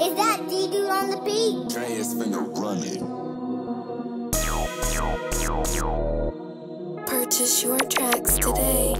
Is that D-Dude on the beat? Dreas finna run it. Purchase your tracks today.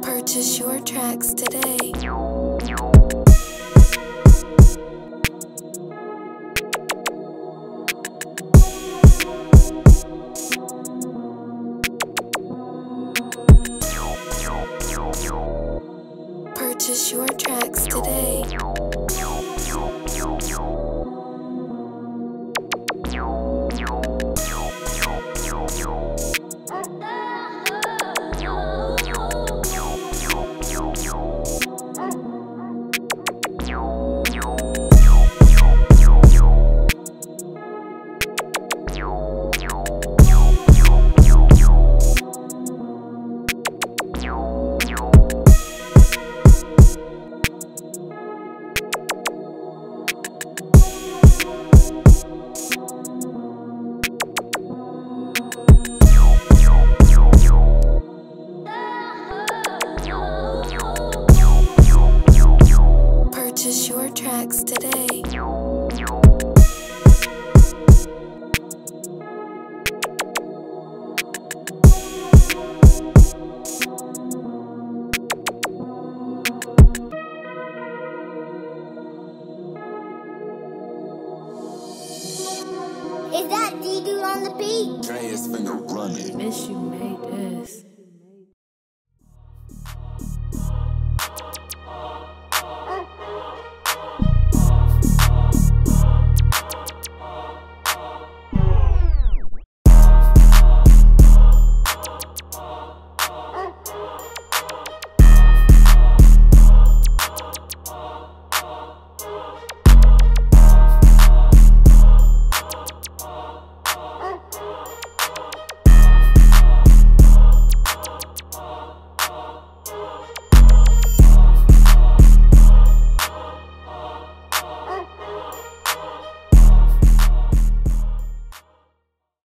Purchase your tracks today. Purchase your tracks today. Purchase your tracks today. Is that D-Dude on the beat? Dreas finna run it. Miss you, mate.